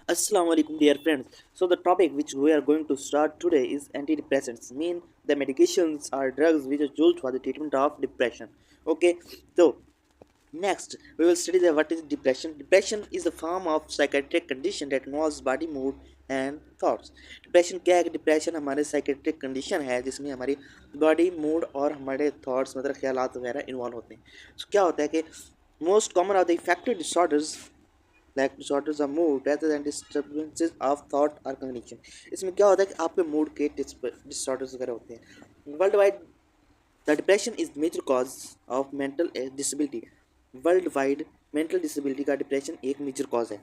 Assalamu alaikum, dear friends. So the topic which we are going to start today is antidepressants. Mean the medications are drugs which are used for the treatment of depression. Okay. So next we will study the what is depression. Depression is a form of psychiatric condition that involves body mood and thoughts. Depression क्या है कि depression हमारे psychiatric condition है जिसमें हमारी body mood और हमारे thoughts मतलब ख्यालात वगैरह इन्वॉल्व होते हैं. So क्या होता है कि most common of the effective disorders like disorders of mood rather than disturbances of thought or cognition. इसमें क्या होता है कि आपके मूड के डिसऑर्डर्स वगैरह होते हैं. World wide the depression is major cause of mental disability. World wide mental disability का डिप्रेशन एक मेजर कॉज है.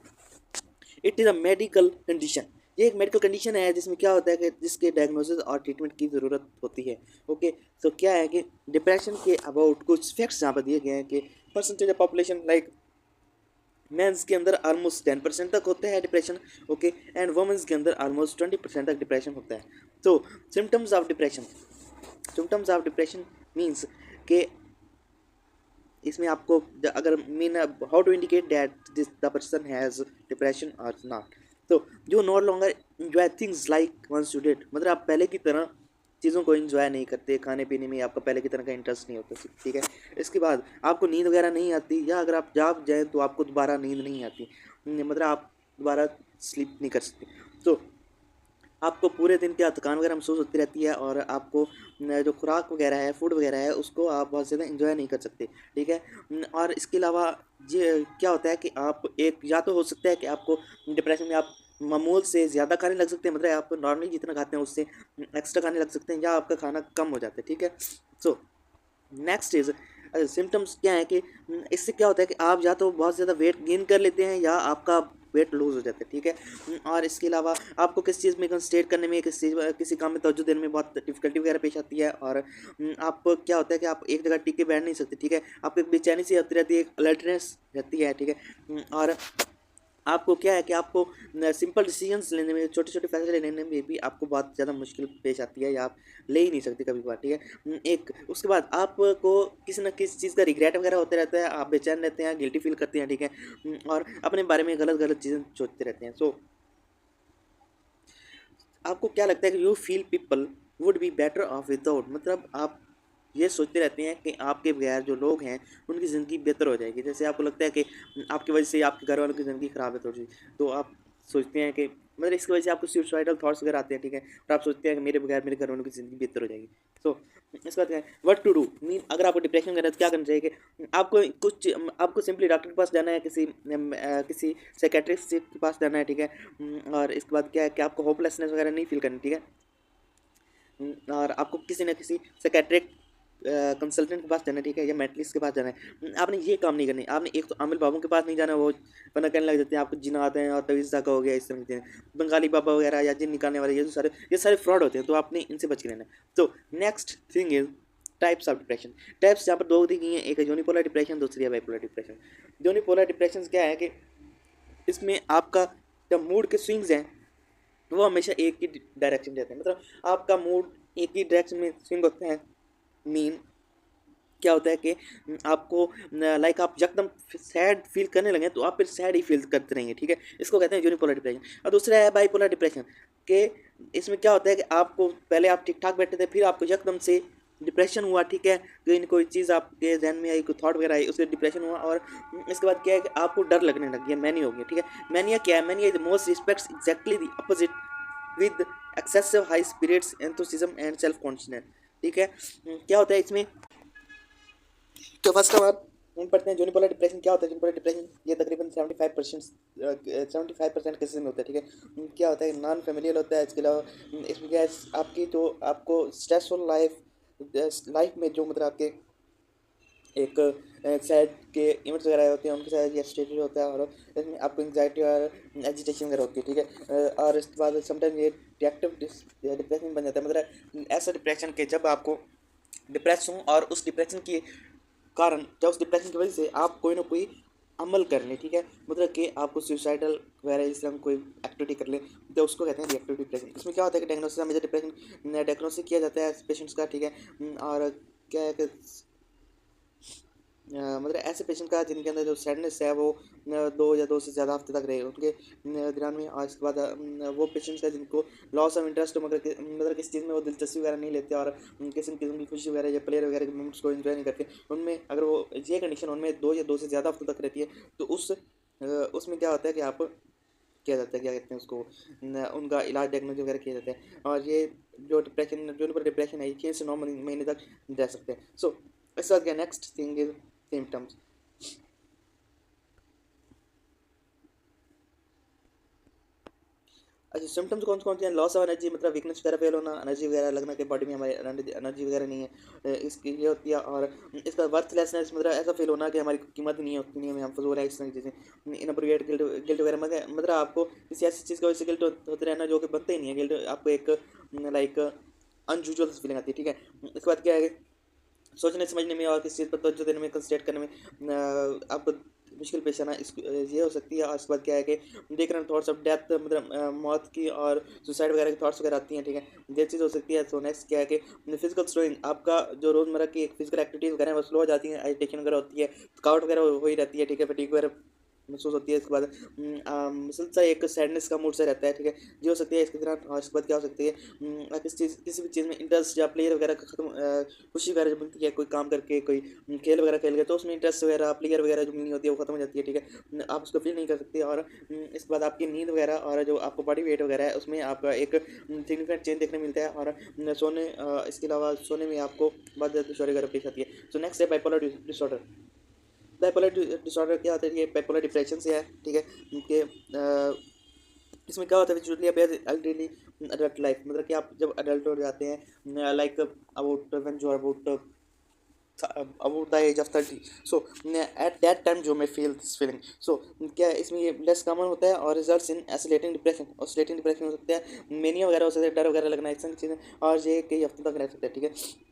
It is a medical condition. ये एक मेडिकल कंडीशन है जिसमें क्या होता है कि जिसके डायग्नोसिस और ट्रीटमेंट की ज़रूरत होती है. ओके. तो क्या है कि डिप्रेशन के अबाउट कुछ फैक्ट्स यहाँ पर दिए गए हैं कि percentage of population like mens के अंदर ऑलमोस्ट 10% तक होता है डिप्रेशन. ओके. एंड वुमेंस के अंदर ऑलमोस्ट 20% तक डिप्रेशन होता है. तो सिम्टम्स ऑफ डिप्रेशन मीन्स के इसमें आपको अगर mean how to indicate that this the person has depression और नॉट. तो जो not longer enjoy things like once you did मतलब आप पहले की तरह चीज़ों को इंजॉय नहीं करते, खाने पीने में आपका पहले की तरह का इंटरेस्ट नहीं होता. ठीक है. इसके बाद आपको नींद वगैरह नहीं आती या अगर आप जाग जाए तो आपको दोबारा नींद नहीं आती मतलब आप दोबारा स्लीप नहीं कर सकते. तो आपको पूरे दिन क्या थकान वगैरह महसूस होती रहती है और आपको जो खुराक वगैरह है फूड वगैरह है उसको आप बहुत ज़्यादा इंजॉय नहीं कर सकते. ठीक है. और इसके अलावा ये क्या होता है कि आप एक या तो हो सकता है कि आपको डिप्रेशन में आप मामूल से ज़्यादा खाने लग सकते हैं मतलब आप नॉर्मली जितना खाते हैं उससे एक्स्ट्रा खाने लग सकते हैं या आपका खाना कम हो जाता है. ठीक है. सो नेक्स्ट इज सिम्टम्स क्या है कि इससे क्या होता है कि आप या तो बहुत ज़्यादा वेट गेन कर लेते हैं या आपका वेट लूज़ हो जाता है. ठीक है. और इसके अलावा आपको किस चीज़ में कंसंट्रेट करने में किसी काम में तवज्जो देने में बहुत डिफिकल्टी वगैरह पेश आती है और आप क्या होता है कि आप एक जगह टिक के बैठ नहीं सकते. ठीक है. आपको एक बेचैनी सी होती रहती है, एक अलर्टनेस रहती है. ठीक है. और आपको क्या है कि आपको सिंपल डिसीजंस लेने में छोटे छोटे फैसले लेने में भी आपको बहुत ज़्यादा मुश्किल पेश आती है या आप ले ही नहीं सकते कभी कभार. ठीक है. एक उसके बाद आपको किसी न किसी चीज़ का रिग्रेट वगैरह होते रहता है, आप बेचैन रहते हैं, गिल्टी फील करते हैं. ठीक है. और अपने बारे में गलत गलत चीज़ें सोचते रहते हैं. सो आपको क्या लगता है कि you feel people would be better of without मतलब आप ये सोचते रहते हैं कि आपके बगैर जो लोग हैं उनकी ज़िंदगी बेहतर हो जाएगी. जैसे आपको लगता है कि आपकी वजह से आपके घर वालों की ज़िंदगी ख़राब है थोड़ी सी तो आप सोचते हैं कि मतलब इसकी वजह से आपको सुसाइडल थॉट्स वगैरह आते हैं. ठीक है. और आप सोचते हैं कि मेरे बगैर मेरे घर वालों की ज़िंदगी बेहतर हो जाएगी. सो इसके बाद क्या है व्हाट टू डू मीन अगर आपको डिप्रेशन वगैरह तो क्या करना चाहिए कि आपको सिंपली डॉक्टर के पास जाना है, किसी साइकेट्रिस्ट के पास जाना है. ठीक है. और इसके बाद क्या है कि आपको होपलेसनेस वगैरह नहीं फील करनी. ठीक है. और आपको किसी न किसी साइकेट्रिक कंसल्टेंट के पास जाना है. ठीक है. या मेंटलिस्ट के पास जाना है. आपने ये काम नहीं करने. आपने एक तो आमिर बाबू के पास नहीं जाना, वो वरना कहने लग जाते हैं आपको जिन आते हैं और तवीज़ का हो गया इस तरह के बंगाली बाबा वगैरह या जिन निकालने वाले ये सारे फ्रॉड होते हैं. तो आपने इनसे बच के रहना है. तो next thing is types of depression. Types यहाँ पर दो दी गई हैं, एक है यूनिपोलर डिप्रेशन, दूसरी है बाइपोलर डिप्रेशन. यूनिपोलर डिप्रेशन क्या है कि इसमें आपका जो मूड के स्विंग्स हैं वो हमेशा एक ही डायरेक्शन देते हैं मतलब आपका मूड एक ही डायरेक्शन में स्विंग होता है. मीन क्या होता है कि आपको लाइक आप एकदम सैड फील करने लगे तो आप फिर सैड ही फील करते रहेंगे. ठीक है. इसको कहते हैं यूनिपोलर डिप्रेशन. और दूसरा है बाइपोलर डिप्रेशन के इसमें क्या होता है कि आपको पहले आप ठीक ठाक बैठे थे फिर आपको एकदम से डिप्रेशन हुआ. ठीक है. कहीं न कोई चीज़ आपके जहन में आई, कोई थॉट वगैरह आई, उससे डिप्रेशन हुआ और इसके बाद क्या है कि आपको डर लगने लग गया, मैनिया हो गया. ठीक है. मैनिया क्या है? Mania is most respects exactly the opposite with excessive high spirits enthusiasm and self confidence. ठीक है. क्या होता है इसमें तो फर्स्ट हम पढ़ते हैं यूनिपोलर डिप्रेशन क्या होता है. यूनिपोलर डिप्रेशन ये तकरीबन 75% केसेस में होता है. ठीक है. क्या होता है नॉन फेमिलियल होता है. इसके अलावा इसमें क्या है आपकी जो आपको स्ट्रेसफुल लाइफ में जो मतलब आपके एक सैड के इवेंट्स वगैरह होते हैं उनके साथ ये स्टेज होता है और इसमें आपको एंग्जाइटी और एजिटेशन वगैरह होती है. ठीक है. और इसके बाद समटाइम ये रिएक्टिव डिप्रेशन बन जाता है मतलब ऐसा डिप्रेशन के जब आपको डिप्रेस हूँ और उस डिप्रेशन के कारण जब उस डिप्रेशन की वजह से आप कोई ना कोई अमल कर लें. ठीक है. मतलब कि आपको सुसाइडल वगैरह इस तरह कोई एक्टिविटी कर लें तो उसको कहते हैं रिएक्टिव डिप्रेशन. इसमें क्या होता है कि डायग्नोसिस मेजर डिप्रेशन डायग्नोसिस किया जाता है पेशेंट्स का. ठीक है. और क्या है कि मतलब ऐसे पेशेंट का जिनके अंदर जो सैडनेस है वो 2 या 2 से ज़्यादा हफ्ते तक रहे उनके ध्यान में। और इसके बाद वो पेशेंट्स हैं जिनको लॉस ऑफ इंटरेस्ट मगर मतलब किसी चीज़ में वो दिलचस्पी वगैरह नहीं लेते और किसी किस्म की खुशी वगैरह या प्लेयर वगैरह के मोमेंट्स को एंजॉय नहीं करते, उनमें अगर वो ये कंडीशन उनमें 2 या 2 से ज़्यादा हफ्तों तक रहती है तो उसमें क्या होता है कि आप किया जाता है, क्या कहते हैं उसको, उनका इलाज डायग्नोज वगैरह किया जाता है। और ये जो डिप्रेशन जो उन पर डिप्रेशन है ये 6 से 9 महीने तक रह सकते हैं। सो इसके बाद क्या नेक्स्ट थिंग इज सिम्टम्स। अच्छा, सिम्टम्स कौन से हैं? लॉस ऑफ एनर्जी मतलब वीकनेस वगैरह फील होना, एनर्जी वगैरह लगना कि बॉडी में हमारे एनर्जी वगैरह नहीं है, इसकी ये होती है। और इसका वर्थलेसनेस मतलब ऐसा फील होना कि हमारी कीमत नहीं होती, नहीं है, हम फजूल है, इस तरह की चीज़ें। इनअप्रोप्रिएट गिल्ट वगैरह मतलब आपको किसी ऐसी चीज़ की वजह से गिल्ट होते रहना जो कि बनते ही नहीं है। गिल्ट आपको एक लाइक अनयूजुअल फीलिंग आती है, ठीक है। इसके बाद क्या है, सोचने समझने में और किसी चीज़ पर तवज्जो देने में, कंसंट्रेट करने में आपको मुश्किल पेश आना इस ये हो सकती है। और उसके बाद क्या है कि देख रहे हैं थॉट्स ऑफ डेथ मतलब मौत की और सुसाइड वगैरह की थॉट्स वगैरह आती हैं, ठीक है, ये चीज़ हो सकती है। सो नेक्स्ट क्या है कि फिजिकल स्लोइंग, आपका जो रोज़मर्रा की फिजिकल एक्टिविटीज़ वगैरह है वो स्लो हो जाती हैं, एजिटेशन वगैरह होती है, थकावट वगैरह हो ही रहती है, ठीक है, फटीग वगैरह महसूस होती है। इसके बाद मुसलसल एक सैडनेस का मूड सा रहता है, ठीक है, ये हो सकती है इसके दौरान। और इसके बाद क्या हो सकती है, किसी भी चीज़ में इंटरेस्ट या प्लेयर वगैरह का खत्म खुशी वगैरह जो मिलती है कोई काम करके, कोई खेल वगैरह खेल गए तो उसमें इंटरेस्ट वगैरह प्लेयर वगैरह जो मिलनी होती है वो खत्म हो जाती है, ठीक है, आप उसको फील नहीं कर सकते। और इसके बाद आपकी नींद वगैरह और जो आपको बॉडी वेट वगैरह है उसमें आपका एक सिग्निफिकेंट चेंज देखने मिलता है। और इसके अलावा सोने में आपको बहुत ज़्यादा दुश्वारी वगैरह पेश आती है। सो नेक्स्ट है बाइपोलर डिसऑर्डर। बाइपोलर डिसऑर्डर क्या होता है, ये बाइपोलर डिप्रेशन से है, ठीक है, कि इसमें क्या होता है visually appear elderly adult life मतलब कि आप जब अडल्ट हो जाते हैं like about when you are about the age of 30, so at that time जो मैं फील दिस फीलिंग। सो क्या है, इसमें ये लेस कॉमन होता है और रिजल्ट्स इन ऑसिलेटिंग डिप्रेशन हो सकता है, मेनिया वगैरह हो सकता है, डर वगैरह लगना, इस तरह की चीज़ें, और ये कई हफ्तों तक रह सकता है, ठीक है।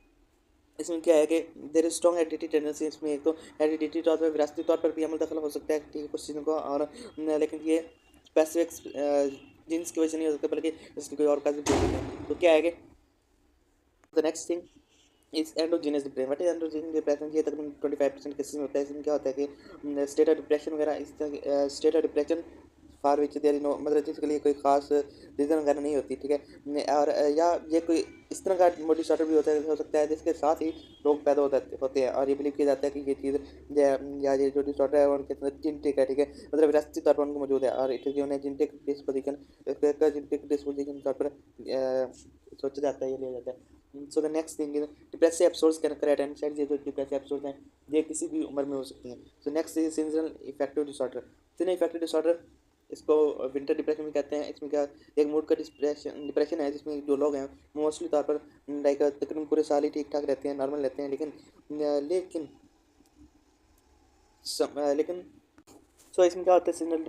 इसमें क्या है कि there is strong heredity tendency, इसमें एक तो हेरिडिटी तौर पर विरासती तौर पर भी अमल दखल हो सकता है, ठीक है, कुछ चीज़ों को। और लेकिन ये स्पेसिफिक जीन्स की वजह से नहीं हो सकता बल्कि इसकी कोई और काज भी हो सकता है। तो क्या है कि द नेक्स्ट थिंग इस endogenous depression. What is endogenous depression? ये तकरीबन 25% केसेस में होता है। इसमें क्या होता है कि स्टेट ऑफ डिप्रेशन वगैरह इस तरह state of depression for which there is no मतलब जिसके लिए कोई खास रीज़न वगैरह नहीं होती, ठीक है। और या ये कोई इस तरह का मूड डिसऑर्डर भी हो सकता है जिसके साथ ही लोग पैदा होते हैं और ये बिलीव किया जाता है कि ये चीज़ या ये जो डिसऑर्डर है उनके अंदर जेनेटिक है, ठीक है, मतलब विरासती तौर पर उनको मौजूद है और इट इज उन्हें जेनेटिक डिस्पोजिशन तौर पर सोचा जाता है, ये लिया जाता है। So the next thing is depressive episodes can occur at any side. ये जो डिप्रेसिव एपिसोड्स हैं ये किसी भी उम्र में हो सकती हैं। So next is seasonal effective disorder. Seasonal effective disorder इसको विंटर डिप्रेशन भी कहते हैं। इसमें क्या एक मूड का डिप्रेशन है जिसमें जो लोग हैं मोस्टली तौर पर लाइक तकरीबन पूरे साल ही ठीक ठाक रहते हैं, नॉर्मल रहते हैं, लेकिन लेकिन सो इसमें क्या होता है सीजनल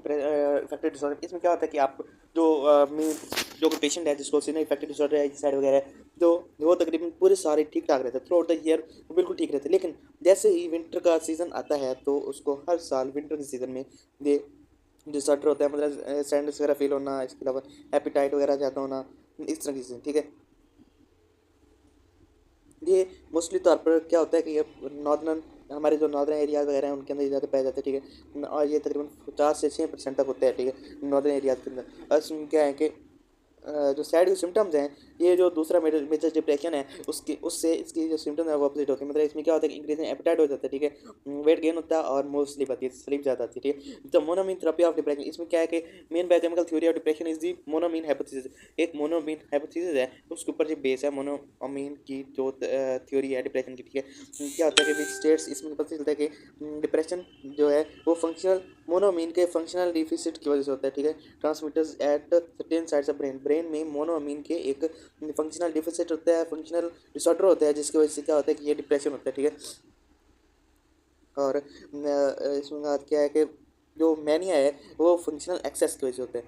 इफेक्टिव डिसऑर्डर, इसमें क्या होता है कि आप जो मीन जो कोई पेशेंट है जिसको सीजनल इफेक्टिव डिसऑर्डर है साइड वगैरह है तो वो तकरीबन पूरे साल ठीक ठाक रहता है, थ्रू आउट द ईयर वो बिल्कुल ठीक रहता है। लेकिन जैसे ही विंटर का सीज़न आता है तो उसको हर साल विंटर के सीज़न में ये डिसऑर्डर होता है, मतलब सैडनेस वगैरह फील होना, इसके अलावा एपिटाइट वगैरह ज़्यादा होना, इस तरह की चीज़ें, ठीक है। ये मोस्टली तौर पर क्या होता है कि ये नॉर्दर्न हमारे जो नॉर्दर्न एरियाज़ वगैरह हैं उनके अंदर ज़्यादा पाया जाता है, ठीक है, और ये तकरीबन 50 से 6% तक होता है, ठीक है, नॉर्दर्न एरियाज़ के अंदर। और इसमें क्या है कि जो सैड के सिम्टम्स हैं ये जो दूसरा मेजर डिप्रेशन है उसकी उससे इसकी जो सिम्टम्स है वो अपोजिट होती है। मतलब इसमें क्या होता है कि इंक्रीज एपेटाइट हो जाता है, ठीक है, वेट गेन होता है और मोर स्लीप आती है, स्लीप ज़्यादा आती है, ठीक है। तो मोनोमीन थेरेपी ऑफ डिप्रेशन, इसमें क्या है कि main biochemical theory of depression is the monoamine hypothesis. एक मोनोमीन हाइपोथेसिस है उसके ऊपर जो बेस है मोनोमीन की जो थ्योरी है डिप्रेशन की, ठीक है। क्या होता है कि विच स्टेट्स इसमें पता चलता है कि डिप्रेशन जो है वो फंक्शनल मोनोमीन के फंक्शनल डिफिसिट की वजह से होता है, ठीक है। Transmitters at certain sides of brain में मोनोअमीन के एक फंक्शनल डिफिसिट होता है, फंक्शनल डिसऑर्डर होता है जिसकी वजह से क्या होता है कि ये डिप्रेशन होता है, ठीक है। और इसमें बात क्या है कि जो मैनिया है वो फंक्शनल एक्सेस की वजह से होता है।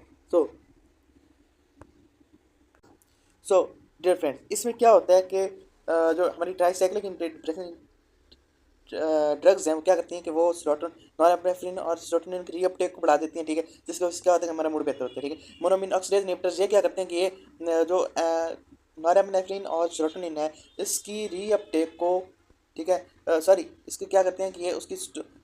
सो डियर फ्रेंड्स इसमें क्या होता है कि जो हमारी ट्राइसाइक्लिक डिप्रेशन ड्रग्स हैं वो क्या करती हैं कि वो नॉरएपिनेफ्रिन और सेरोटोनिन की रीअपटेक को बढ़ा देती हैं, ठीक है, जिसकी वजह से क्या होता है कि हमारा मूड बेहतर होता है, ठीक है। मोनोमिन ऑक्सीडेज इनहिबिटर्स ये क्या करते हैं कि ये जो नॉरएपिनेफ्रिन और सेरोटोनिन है इसकी रीअपटेक को, ठीक है, सॉरी इसके क्या करते हैं कि ये उसकी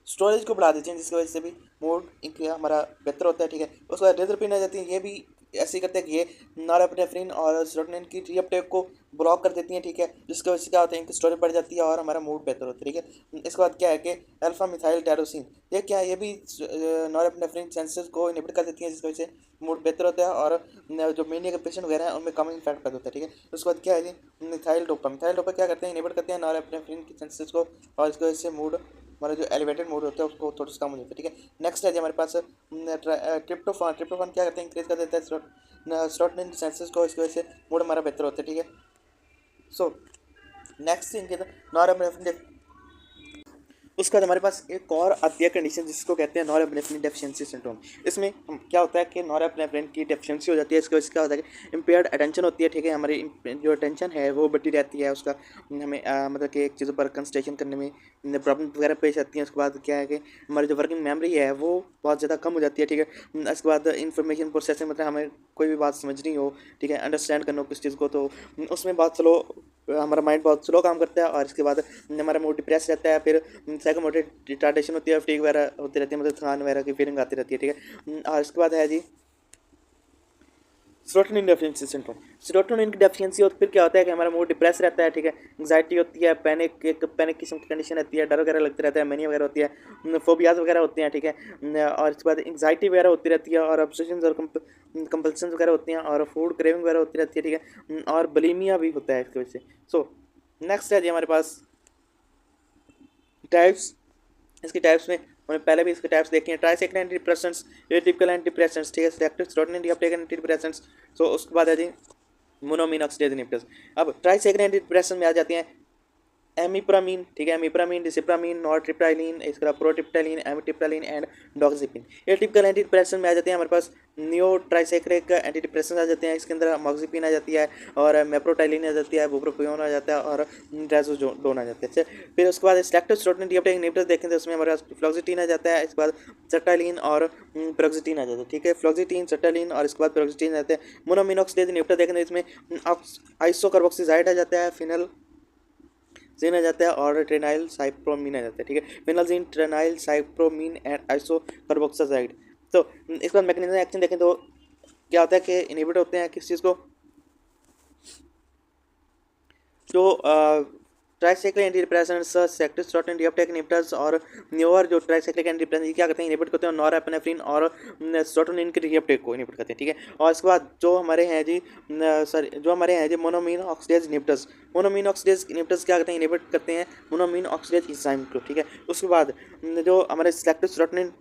स्टोरेज को बढ़ा देते हैं, जिसकी वजह से भी मूड हमारा बेहतर होता है। ठीक है, उसके बाद रेजरपिन आ जाती है, ये भी ऐसे ही करते हैं कि ये नॉरएपिनेफ्रिन और सेरोटोनिन की रीअपटेक को ब्लॉक कर देती हैं। ठीक है, जिसकी वजह से क्या होता है, इनकी स्टोरेज बढ़ जाती है और हमारा मूड बेहतर होता है। ठीक है, इसके बाद क्या है कि अल्फा मिथाइल टायरोसिन, ये क्या है, ये भी नॉरएपिनेफ्रिन सेंसेस को इनहिबिट कर देती हैं, जिसकी वजह से मूड बेहतर होता है और जो मेनिया के पेशेंट वगैरह हैं उनमें कम इफेक्ट पैदा होता है। ठीक है, उसके बाद क्या है जी, मिथाइल डोपा क्या करते हैं, इनहिबिट करते हैं नॉरएपिनेफ्रिन की सेंसेस को, और इसकी वजह से मूड हमारा जो एलिवेटेड मूड होता है उसको थोड़ा सा कम हो जाता है। ठीक है, नेक्स्ट है जी हमारे पास ट्रिप्टोफान क्या करते हैं, इंक्रीज कर देता है सेरोटोनिन सेंसेस को, इसकी वजह से मूड हमारा बेहतर होता है। ठीक है, सो नेक्स्ट थिंग नॉरएपिनेफ्रिन, उसके बाद हमारे पास एक और आती है कंडीशन जिसको कहते हैं नॉरएपिनेफ्रिन डेफिशिएंसी सिंड्रोम। इसमें क्या होता है कि नॉरएपिनेफ्रिन की डेफिशिएंसी हो जाती है, इसकी वजह से क्या होता है कि इम्पेयर्ड अटेंशन होती है। ठीक है, हमारी जो अटेंशन है वो बढ़ती रहती है, उसका हमें मतलब कि एक चीज़ों पर कंसंट्रेशन करने में प्रॉब्लम वगैरह पेश आती है। उसके बाद क्या है कि हमारी जो वर्किंग मेमोरी है वो बहुत ज़्यादा कम हो जाती है। ठीक है, इसके बाद इंफॉर्मेशन प्रोसेसिंग, मतलब हमें कोई भी बात समझनी हो, ठीक है, अंडरस्टैंड करना हो किस चीज़ को, तो उसमें बहुत स्लो, हमारा माइंड बहुत स्लो काम करता है, और इसके बाद हमारा मूड डिप्रेस रहता है, फिर साइकोमोटर रिटार्डेशन होती है, फटीग वगैरह होती रहती है, मतलब थकान वगैरह की फीलिंग आती रहती है। ठीक है, और इसके बाद है जी सेरोटोनिन डेफिशिएंसी सिंड्रोम। सेरोटोनिन की डेफिशिएंसी और फिर क्या होता है कि हमारा मूड डिप्रेस रहता है। ठीक है, एंग्जाइटी होती है, एक पैनिक किस्म की कंडीशन रहती है, डर वगैरह लगता रहता है, मैनिया वगैरह होती है, फोबियाज वगैरह होते हैं। ठीक है, और इसके बाद एंग्जाइटी वगैरह होती रहती है, और ऑब्सेशन और कंपल्सन वगैरह होती हैं, और फूड क्रेविंग वगैरह होती रहती है। ठीक है, और बुलिमिया भी होता है इसकी वजह से। सो नेक्स्ट है जी हमारे पास टाइप्स। इसके टाइप्स में हमने पहले भी इसके टाइप्स देखे हैं, tricyclic anti depressants, atypical anti depressants, ठीक है, selective serotonin reuptake anti depressants. So उसके बाद है जी मोनोमीन ऑक्सीडेज इनहिबिटर्स। अब ट्राइसाइक्लिक एंटी डिप्रेसेंट में आ जाती हैं एमिप्रामीन, ठीक है, एमिप्रामीन, डिसिप्रामीन, नॉरट्रिप्टाइलिन, इसके बाद प्रोट्रिप्टाइलिन, एमिट्रिप्टाइलिन एंड डॉक्सिपिन। ये टिपिकल एंटी डिप्रेशन में आ जाते हैं हमारे पास। नियो ट्राइसाइक्लिक एंटी डिप्रेशन आ जाते हैं, इसके अंदर मॉक्सिपिन आ जाती है, और मेप्रोटाइलिन आ जाती है, बुप्रोपियोन आ जाता है, और ड्राइजोडोन आ जाता है। फिर उसके बाद सेलेक्टिव सेरोटोनिन रीअपटेक इनहिबिटर्स देखें तो उसमें हमारे पास फ्लोक्सिटिन आ जाता है, इसके बाद सर्टालिन और पेरोक्सिटिन आ जाता है। ठीक है, फ्लोक्सिटिन, सर्टालिन और इसके बाद पेरोक्सिटिन आ जाते हैं। मोनोमीन ऑक्सीडेज इनहिबिटर देखें तो इसमें आइसोकार्बोक्सिलाइड आ जाता है, फिनल जीन आ जाता है, और ट्रेनाइल साइप्रोमीन आ जाता है। ठीक है, फिनालजीन, ट्रेनाइल साइप्रोमीन एंड आइसोकार्बोक्साइड। तो इसके बाद मैकेनिज्म एक्शन देखें तो क्या होता है कि इनहिबिट होते हैं किस चीज़ को, जो tricyclic anti depressants, selective serotonin reuptake inhibitors और न्यूअर जो ट्राइसाइक्लिक एंटी डिप्रेसेंट्स क्या करते हैं, इनहिबिट करते हैं नॉरएपिनेफ्रिन और सेरोटोनिन के रीअपटेक को इनहिबिट करते हैं। ठीक है, और इसके बाद जो हमारे हैं जी monoamine oxidase inhibitors. मोनोमीन oxidase inhibitors क्या करते हैं, इनहिबिट करते हैं मोनोमीन ऑक्सीडेज एंजाइम को। ठीक है, उसके बाद जो हमारे सेलेक्टिव सेरोटोनिन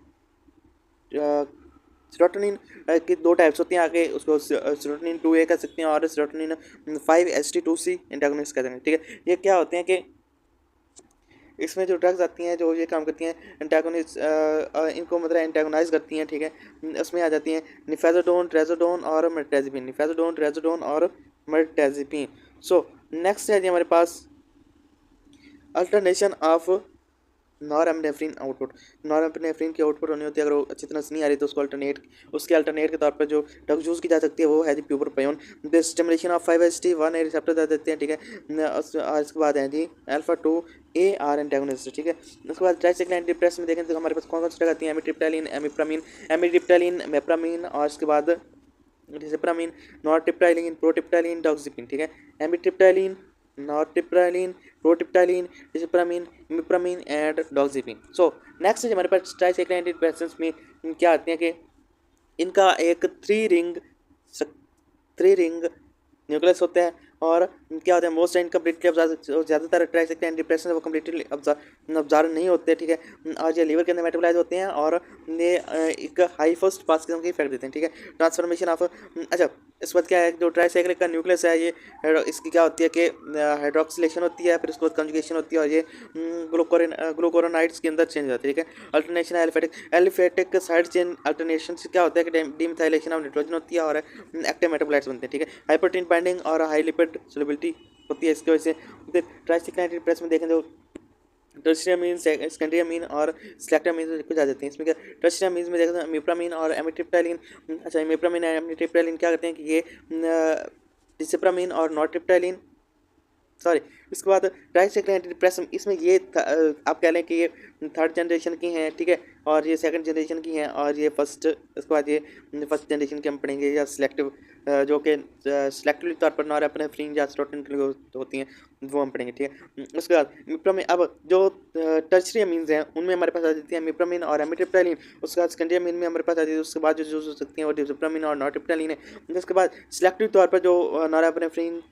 सेरोटोनिन की दो टाइप्स होती हैं, आगे उसको सेरोटोनिन 2A कह सकते हैं और सेरोटोनिन 5-HT2C एंटागोनिस्ट कहते हैं। ठीक है, ये क्या होते हैं कि इसमें जो ड्रग्स आती हैं जो ये काम करती हैं एंटागोनिस्ट, इनको मतलब एंटागोनाइज करती हैं। ठीक है, उसमें आ जाती हैं निफेजोडोन, ट्रेजोडोन और मेट्रेजिपिन, निफेजोडोन, ट्रेजोडोन और मेट्रेजिपिन। सो नेक्स्ट है जी हमारे पास alternation of norepinephrine output. Norepinephrine की आउटपुट होनी होती है, अगर वो अच्छी तरह से नहीं आ रही तो उसके अल्टरनेट के तौर पर जो ड्रग यूज़ की जा सकती है वो है जी bupropion. This stimulation of 5-HT1A receptor दे देते हैं। ठीक है, और इसके बाद है जी अल्फा-2A एंटागोनिस्ट। ठीक है, उसके बाद ट्राइसाइक्लिक एंटी डिप्रेसेंट में देखें तो हमारे पास कौन कौन सी ड्रग आती हैं, एमिट्रिप्टाइलिन, मेप्रामीन, और इसके बाद डिसिप्रामीन, नॉरट्रिप्टाइलिन, प्रोट्रिप्टाइलिन, डॉक्सिपिन। ठीक है, एमिट्रिप्टाइलिन, नॉरट्रिप्टाइलिन, प्रोट्रिप्टाइलिन, डिसिप्रामीन, इमिप्रामीन एंड डॉक्सिपिन। सो नेक्स्ट हमारे पास ट्राइसाइक्लिक एंटी डिप्रेसेंट्स में क्या आती हैं कि इनका एक थ्री रिंग न्यूक्लियस होता है, और क्या होता है मोस्ट एंड कम्प्लीटली अब्जॉर्ब, ज़्यादातर ट्राइसाइक्लिक एंटी डिप्रेसेंट्स वो कम्प्लीटली अब्जॉर्ब नहीं होते। ठीक है, और ये लीवर के अंदर मेटाबोलाइज होते हैं, और ये एक हाई फर्स्ट पास किस्म के इफेक्ट देते हैं। ठीक है, ट्रांसफॉर्मेशन ऑफ अच्छा इस बात क्या है, जो ट्राइसाइक्लिक का न्यूक्लियस है ये इसकी क्या होती है कि हाइड्रोक्सिलेशन होती है, फिर उसके बाद कंजुगेशन होती है, और ये ग्लूकोरोनाइड्स के अंदर चेंज होती है। ठीक है, alternation aliphatic side chain alternation से क्या होता है कि डीमिथाइलेशन ऑफ नाइट्रोजन होती है और एक्टिव मेटाबोलाइट्स बनते हैं। ठीक है, हाइपरटीन बाइंडिंग और हाई लिपिड सोलबिलिटी होती है, इसकी वजह से ट्राइसाइक्लिक एंटी डिप्रेसेंट में देखें तो टर्शियरी अमीन, सेकेंडरी अमीन और सेलेक्टिव अमीन कुछ आ जाते हैं। इसमें क्या टर्शियरी अमीन में देखते हैं इमिप्रामीन और एमिट्रिप्टाइलिन। अच्छा, इमिप्रामीन और एमिट्रिप्टाइलिन क्या करते हैं कि ये डिसिप्रामीन और नॉरट्रिप्टाइलिन सॉरी, इसके बाद ट्राइसाइक्लिक एंटी डिप्रेसेंट, इसमें ये आप कह लें कि ये थर्ड जनरेशन की हैं, ठीक है, और ये सेकंड जनरेशन की हैं, और ये फर्स्ट, इसके बाद ये फर्स्ट जनरेशन के हम पढ़ेंगे, या सिलेक्टिव जो कि सिलेक्टिवली तौर पर नॉरएपिनेफ्रिन या सेरोटोनिन के लिए होती हैं, वो हम पढ़ेंगे, ठीक है। उसके बाद मिप्रामिन, अब जो टर्शरी अमीन्स हैं उनमें हमारे पास आ जाती हैं मिप्रामिन और एमिट्रिप्टाइलिन। उसके बाद सेकेंडरी अमीन में हमारे पास आ जाती है, उसके बाद जो हो सकती हैं वो डिजिप्रामिन और नॉरएपिनेफ्रिन है। उसके बाद सिलेक्टिव तौर पर जो नॉरएपिनेफ्रिन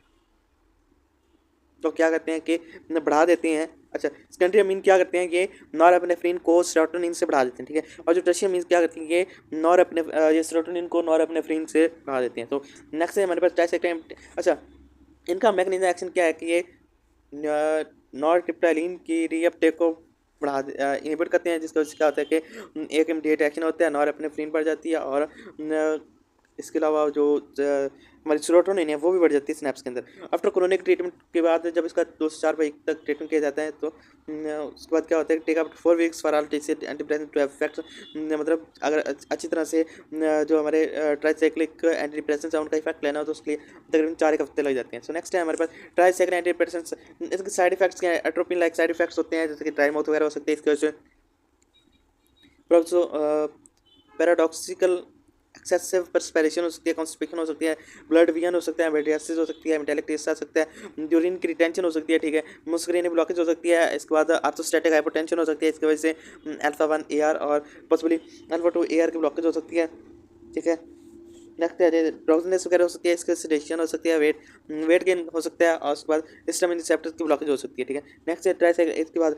तो क्या करते हैं कि बढ़ा देते हैं। अच्छा, सेकेंडरी अमीन क्या करते हैं, ये नॉरएपिनेफ्रिन को सेरोटोनिन से बढ़ा देते हैं, ठीक है। और जो टर्शियरी अमीन क्या करती हैं, ये सेरोटोनिन को नॉरएपिनेफ्रिन से बढ़ा देते हैं। तो नेक्स्ट है हमारे पास ट्राइसाइक्लिक। अच्छा, इनका मैकेनिज्म एक्शन क्या है कि ये नॉरट्रिप्टाइलिन की रीअपटेक को इनहिबिट करते हैं, जिसका क्या होता है कि एक इमीडिएट एक्शन होता है, नॉरएपिनेफ्रिन बढ़ जाती है, और इसके अलावा जो हमारी सेरोटोनिन है वो भी बढ़ जाती है स्नैप्स के अंदर। आफ्टर क्रोनिक ट्रीटमेंट के बाद जब इसका 2 से 4 वीक तक ट्रीटमेंट किया जाता है, तो उसके बाद क्या होता है, take up 4 weeks for all antidepressant to effect, मतलब अगर अच्छी तरह से जो हमारे ट्राइसाइक्लिक एंटीडिप्रेसेंट्स हैं उनका इफेक्ट लेना हो तो उसके लिए तकरीबन 4 एक हफ्ते लग जाते हैं। सो नेक्स्ट है हमारे पास ट्राइसाइक्लिक एंटीडिप्रेसेंट्स। इसके साइड इफेक्ट्स क्या है, एट्रोपिन लाइक साइड इफेक्ट्स होते हैं, जैसे कि ड्राई माउथ वगैरह हो सकते हैं इसकी वजह से, पैराडॉक्सिकल एक्सेसिव परस्पिरेशन हो सकती है, कॉन्स्टिपेशन हो सकती है, ब्लड विजन हो सकता है, मेडियासिस हो सकती है, मेटालिक टेस्ट आ सकता है, यूरिन की रिटेंशन हो सकती है, ठीक है, मस्कुलिन ब्लॉकेज हो सकती है, इसके बाद आर्थोस्टैटिक हाइपोटेंशन हो सकती है, इसकी वजह से अल्फा 1 AR और पॉसिबली अल्फा 2 AR की ब्लॉकेज हो सकती है, ठीक है। नेक्स्ट है ड्राउजीनेस वगैरह हो सकती है, इसके सेडेशन हो सकती है, वेट गेन हो सकता है, और उसके बाद हिस्टामिन रिसेप्टर्स की ब्लॉकेज हो सकती है, ठीक है। नेक्स्ट है ट्राइसाइक्लिक, इसके बाद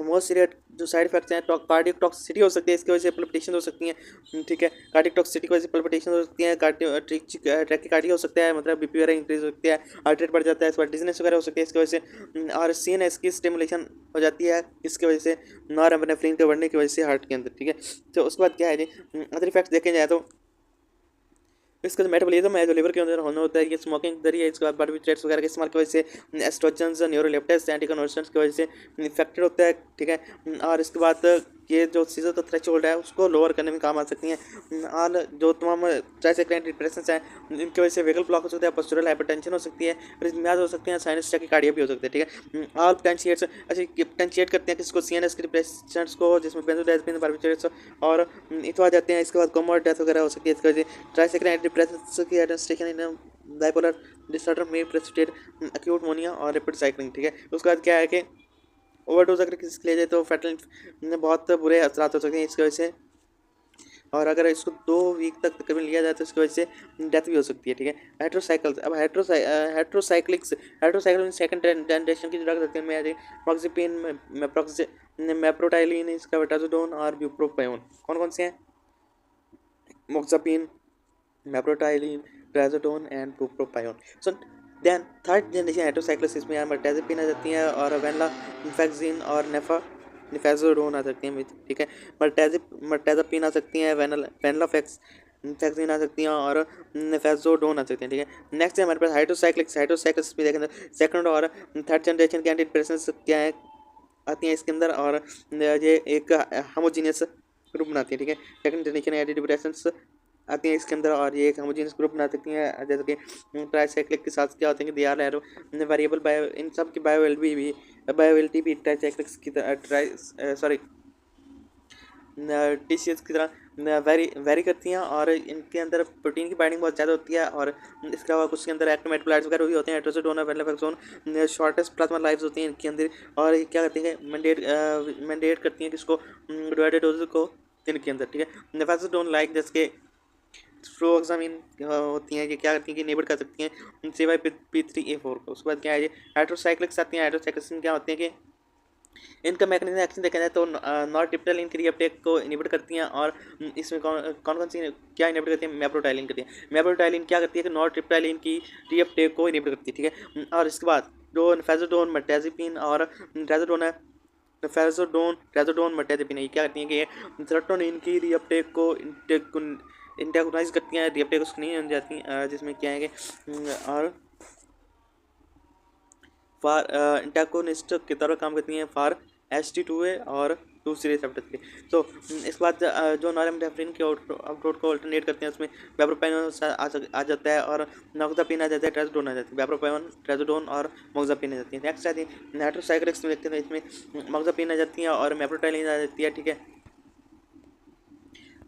मोस्ट सीरियस जो साइड इफेक्ट्स हैं, कार्डियक टॉक्सिसिटी हो सकती है, इसकी वजह से पल्पिटेशन हो सकती हैं, ठीक है, कार्डियक टॉक्सिसिटी की वजह से पल्पिटेशन हो सकती है, ट्रैकिकार्डिया हो सकता है, मतलब बीपी वगैरह इंक्रीज हो सकती है, हार्ट रेट बढ़ जाता है, इसके बाद डिजीनेस वगैरह हो सकती है इसकी वजह से, और CNS की स्टिमुलेशन हो जाती है इसकी वजह से, नॉरएपिनेफ्रिन के बढ़ने की वजह से हार्ट के अंदर, ठीक है। तो उसके बाद क्या है जी, अदर इफेक्ट्स देखे जाए तो इसका जो मेटाबॉलिज्म है जो लिवर के अंदर होना होता है, ये स्मोकिंग जरिए, इसके बाद बार्बिट्रेट्स वगैरह के इस्तेमाल की वजह से, एस्ट्रोजन्स, न्यूरोलेप्टिक्स, एंटीकन्वर्सेंट्स की वजह से इफेक्टेड होता है, ठीक है। और इसके बाद ये जो सीजर तो थ्रेशोल्ड है उसको लोअर करने में काम आ सकती हैं, और जो तमाम ट्राइसाइक्लिक डिप्रेशंस हैं इनकी वजह से वेगल ब्लॉक हो सकता है, पोस्चरल हाइपरटेंशन हो सकती है, रिदमियाज हो सकते हैं, साइनस टैकिकार्डिया भी हो सकते हैं, ठीक है। ऑल पोटेंशिएट्स, अच्छा पोटेंशिएट करते हैं किसको, CNS के डिप्रेशंस को, जिसमें बेंजोडाइज़ेपिन, बार्बिट्रेट्स और इथो आ जाते हैं। इसके बाद कोमोड डेथ वगैरह हो सकती है इसकी वजह से। ट्राइसाइक्लिक डिप्रेशंस की एडमिनिस्ट्रेशन इन बाइपोलर डिसऑर्डर में प्रेसिपिटेट एक्यूट मोनिया और रैपिड साइक्लिंग, ठीक है। उसके बाद क्या है कि ओवरडोज अगर किसी के ले जाए तो फैटल में बहुत बुरे असरात हो सकते हैं इसकी वजह से, और अगर इसको 2 वीक तक तकरीबन लिया जाए तो इसकी वजह से डेथ भी हो सकती है, ठीक है। हेट्रोसाइकल्स, अब हेट्रोसाइक्लिक्स सेकंड जनरेशन की ड्रग्स होती है, मॉक्सिपिन, मेप्रोटाइलिन, इसका बेटाजोडोन और ब्यूप्रोपायोन। कौन कौन से हैं, amoxapine, maprotiline, trazodone and bupropion. So then third generation heterocyclics, इसमें मर्टेजापिन आ जाती है, और वेनलाफैक्सिन और निफेजोडोन आ सकती हैं, ठीक है। मर्टेजापिन आ सकती हैं, वेनलाफैक्सिन आ सकती हैं, और निफेजोडोन आ सकती हैं, ठीक है। नेक्स्ट है हमारे पास हाइड्रोसाइक्लिक्स भी देखें, सेकंड और थर्ड जनरेशन के एंटी डिप्रेसेंट्स क्या है आती हैं इसके अंदर, और ये एक होमोजीनियस ग्रुप बनाती है, ठीक है। सेकंड जनरेशन एंटी डिप्रेसेंट्स आती हैं इसके अंदर, और ये एक होमोजेनियस ग्रुप बना सकती हैं, जैसे कि ट्राइसाइक्लिक के साथ क्या होते हैं कि दे आर वेरिएबल बायो, इन सब की बायोएबिलिटी भी ट्राइसाइक्लिक्स की तरह टिश्यूज की तरह वेरी करती हैं, और इनके अंदर प्रोटीन की बाइंडिंग बहुत ज़्यादा होती है, और इसके अलावा कुछ के अंदर एक्टोमेटोलाइट्स वगैरह भी होते हैं, एट्रोजोडोन और वेनलाफैक्सोन, शॉर्टेस्ट प्लाज्मा लाइव्स होती हैं इनके अंदर, और ये क्या करती हैं, मैंडेट करती हैं किसको, डिवाइडेड डोज को इनके अंदर, ठीक है। नेफेजोडोन लाइक जैसे फ्लोक्सामिन होती हैं, ये क्या करती हैं कि इनेबल कर सकती हैं सिवाय P3A4 को। उसके बाद क्या है ये हाइड्रोसाइक्लिक्स आती हैं, हाइड्रोसाइक्लिक्स में क्या होती हैं कि इनका मैकेनिज्म एक्शन देखा जाए तो नॉरट्रिप्टाइलिन की रीअपटेक को इनिबिट करती हैं, और इसमें कौन सी क्या इनिबिट करती है, मेप्रोटाइलिन करती है। मेप्रोटाइलिन क्या करती है कि नॉरट्रिप्टाइलिन की रीअपटेक को इनिबिट करती है, ठीक है। और इसके बाद जो निफेजोडोन, मर्टेजापिन और ट्राजोडोन है, ट्राजोडोन मर्टेजापिन ये क्या करती हैं कि ये सेरोटोनिन की रीअपटेक को इंटेगोनाइज करती हैं, रीअपटेक उसको नहीं बन जाती, जिसमें क्या है कि और फॉर इंटेगोनिस्ट की तरह काम करती हैं फॉर HT2A और दूसरे रिसेप्टर के लिए। तो इसके बाद जो नॉरेपेनेफ्रिन के आउटपुट को अल्टरनेट करते हैं उसमें वेपरोपाइन आ जाता है और नोक्सापिन आ जाता है, ट्राजोडोन आ जाती है। वेपरोपाइन, ट्राजोडोन और मोक्सापिन आ जाती है। नेक्स्ट आती है नाइट्रोसाइक्लिक्स में देखते हैं, इसमें मोक्सापिन आ जाती है और मेप्रोटाइलिन आ जाती है, ठीक है।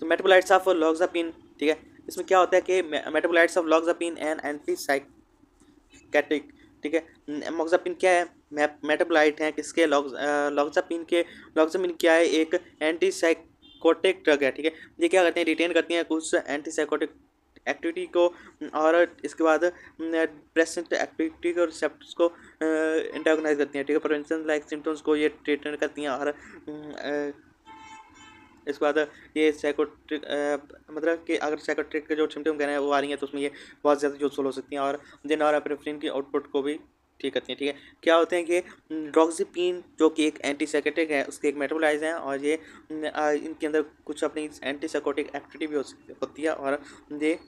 तो मेटाबोलाइट्स ऑफ लॉक्सापिन, ठीक है, इसमें क्या होता है कि मेटाबोलाइट्स ऑफ लॉक्सापिन एंड एंटीसाइकेटिक, ठीक है। मोक्सापिन क्या है, मेटाबोलाइट है किसके, लॉक्सापिन क्या है, एक एंटीसाइकोटिक ड्रग है, ठीक है। ये क्या करते हैं, रिटेन करती हैं कुछ एंटीसाइकोटिक एक्टिविटी को और इसके बाद प्रेजेंट एक्टिविटी को रिसेप्टर्स को एंटागोनाइज करती हैं, ठीक है। प्रिवेंशन लाइक सिम्टम्स को ये ट्रीटमेंट करती हैं और इसके बाद ये साइकोट्रिक मतलब कि अगर साइकोट्रिक के जो सिम्टम कह रहे हैं वो आ रही हैं तो उसमें ये बहुत ज़्यादा यूजफुल हो सकती हैं और नॉरएपिनेफ्रिन की आउटपुट को भी ठीक करती हैं, ठीक है। क्या होते हैं कि ड्रोक्सिपिन जो कि एक एंटीसाइकोटिक है उसके एक मेटाबोलाइज हैं और ये इनके अंदर कुछ अपनी एंटीसाइकोटिक एक्टिविटी भी होती है और ये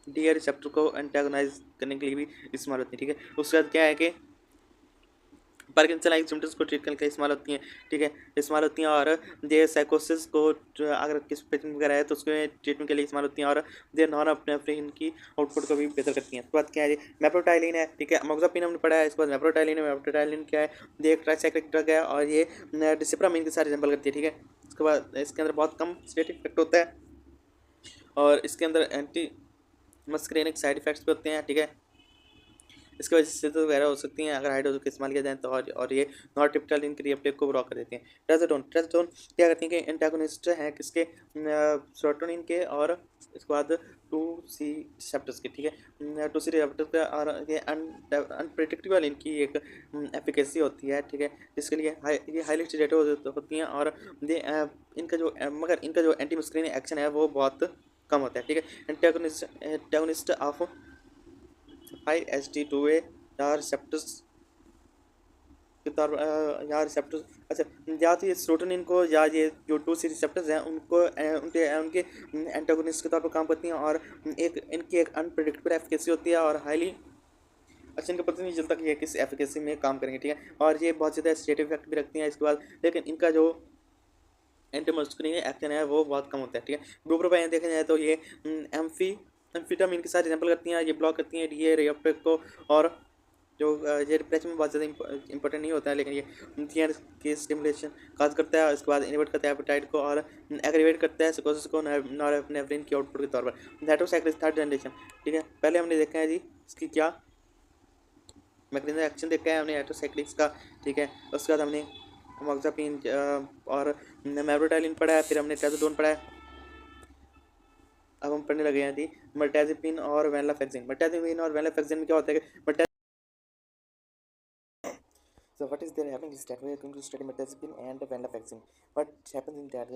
डी रिसेप्टर को एंटागोनाइज करने के लिए भी इस्तेमाल होती है, ठीक है। उसके बाद क्या है कि पार्किंसन लाइक सिम्टम्स को ट्रीट करने के लिए इस्तेमाल होती हैं, ठीक है, इस्तेमाल होती हैं और दे साइकोसिस को अगर किस पेशेंट वगैरह है तो उसके ट्रीटमेंट के लिए इस्तेमाल होती हैं और दे नॉरएपिनेफ्रिन की आउटपुट को भी बेहतर करती हैं। उसके बाद क्या है, मेप्रोटाइलिन है, ठीक है, मोक्सापिन हमने पढ़ा है। इसके बाद मेप्रोटाइलिन है, मेप्रोटाइलिन क्या है, ये एक ट्राइसाइक्लिक ड्रग है और ये डिसिप्रामाइन के साथ रिजेंबल करती है, ठीक है। उसके बाद इसके अंदर बहुत कम सेडेटिव इफेक्ट होता है और इसके अंदर एंटी मस्करेनिक साइड इफेक्ट्स भी होते हैं, ठीक है। इसकी वजह से तो वगैरह हो सकती हैं अगर हाई डोज का इस्तेमाल किया जाए तो और ये नॉरटिप्टालिन की रिएप्टेक को ब्लॉक कर देती हैं। ट्राजोडोन क्या करती हैं कि एंटागोनिस्ट हैं किसके, सेरोटोनिन के और इसके बाद 2C रिसेप्टर्स के, ठीक है। 2C रिसेप्टर्स का और ये अनप्रेडिक्टेबल इनकी एक एफिकेसी होती है, ठीक है, जिसके लिए ये हाईली स्टेडेटिव होती हैं और ये इनका जो मगर इनका जो एंटी मस्करीनिक एक्शन है वो बहुत कम होता है, ठीक है। एंटागोनिस्ट ऑफ 5-HT2A या रिसेप्टर्स के तौर पर या रिसेप्टर्स, अच्छा, या तो ये सेरोटोनिन को या ये जो 2C रिसेप्टर्स हैं उनको उनके एंटागोनिस्ट के तौर पर काम करती हैं और एक इनकी एक अनप्रेडिक्टेबल एफिकेसी होती है और हाईली, अच्छा, इनका पता नहीं चलता कि ये किस एफिकेसी में काम करेंगे, ठीक है, और ये बहुत ज़्यादा सेडेटिव इफेक्ट भी रखती हैं इसके बाद, लेकिन इनका जो एंटीमस्कुलिन एक्शन है वो बहुत कम होता है, ठीक है। बुप्रोपाइन देखा जाए तो ये एम्फीटामिन के साथ रिजेंबल करती हैं, ये ब्लॉक करती हैं ये रिएप्टेक को और जो ये डिप्रेशन में बहुत ज़्यादा इंपॉर्टेंट नहीं होता है लेकिन ये टीएन की स्टिमुलेशन काज करता है, उसके बाद इनहिबिट करता है एपेटाइट को और एग्रीवेट करता है साइकोसिस को नॉरएपिनेफ्रिन की आउटपुट के तौर पर। नाइट्रोसाइक्लिक्स थर्ड जनरेशन, ठीक है, पहले हमने देखा है जी इसकी क्या मैकेनिज्म एक्शन देखा है हमने नाइट्रोसाइक्लिक्स का, ठीक है। उसके बाद हमने मोक्सापिन और मेप्रोटाइलिन पढ़ा है, फिर हमने ट्राजोडोन पढ़ा है। अब हम पढ़ने लगे हैं जी मर्टेजिपिन और वेनलाफेक्सिन। मर्टेजिपिन और वेनलाफेक्सिन में क्या होता है कि so what is there happening is that we are going to study mirtazapine and venlafaxine. What happens in that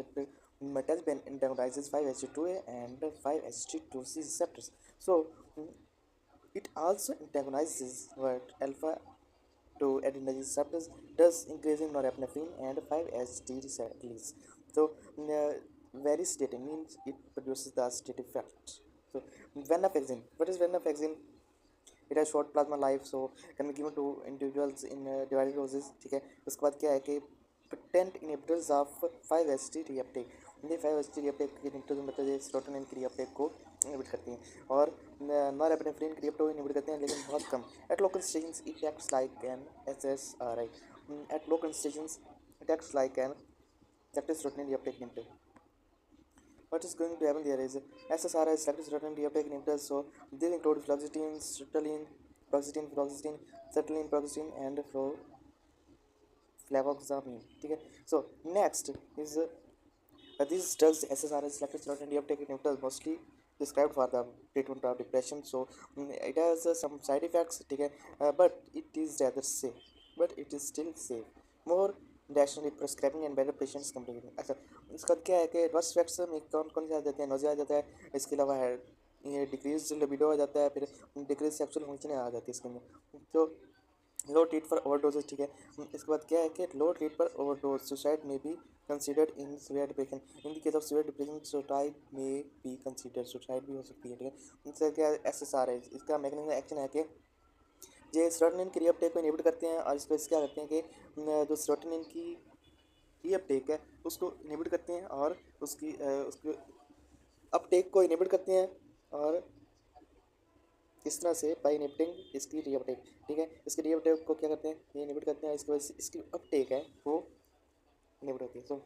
mirtazapine antagonizes 5-HT2A and 5-HT2C receptors. So it also antagonizes what alpha 2 adenosine receptors, thus increasing norepinephrine and 5-HT receptors. So very sedating means it produces the sedative effect. So venlafaxine, what is venlafaxine? It has short plasma life, so can be given to individuals in divided doses, ठीक है। उसके बाद क्या है कि potent inhibitors of 5-HT reuptake, ये 5-HT reuptake के inhibitors मतलब ये serotonin की reuptake को inhibit करती हैं और norepinephrine की reuptake को inhibit करते हैं लेकिन बहुत कम। At low concentrations it acts like an SSRI. At low concentrations it acts like an selective serotonin reuptake inhibitor. What is going to happen there is SSRI is selective serotonin reuptake inhibitors, so these include fluoxetine, sertraline, sertraline, and fluvoxamine, ठीक है। So next is these drugs SSRI selective serotonin reuptake inhibitors mostly prescribed for the treatment of depression, so it has some side effects, ठीक है, but it is rather safe, but it is still safe, more rationally prescribing and better patients complicating। अच्छा, इसका क्या है कि adverse effects में कौन कौन से आ जाते हैं, नोजिया आ जाता है, इसके अलावा है ये डिक्रीज लिबिडो आ जाता है, फिर डिक्रीज सेक्सुअल फंक्शन आ जाती है इसके अंदर। तो लो ट्रीट फॉर ओवरडोजेज, ठीक है। इसके बाद क्या है कि लो ट्रीट फॉर ओवरडोज सुसाइड में be considered in severe depression, in the case of severe depression suicide में बी कंसिडर्ड, सुसाइड भी हो सकती है, ठीक है। इसका क्या SSR है, इसका मैकेनिज्म एक्शन है कि ये सेरोटोनिन की रिअपटेक को इनहिबिट करते हैं और इस पर क्या करते हैं कि जो सेरोटोनिन की रीअपटेक है उसको इनहिबिट करते हैं और उसकी अपटेक को इनहिबिट करते हैं। और इस तरह से बाई इनहिबिटिंग इसकी रीअपटेक, ठीक है, इसकी रीअपटेक को क्या करते हैं, ये इनहिबिट करते हैं, इसकी वजह से इसकी अपटेक है वो इनहिबिट होती है। सो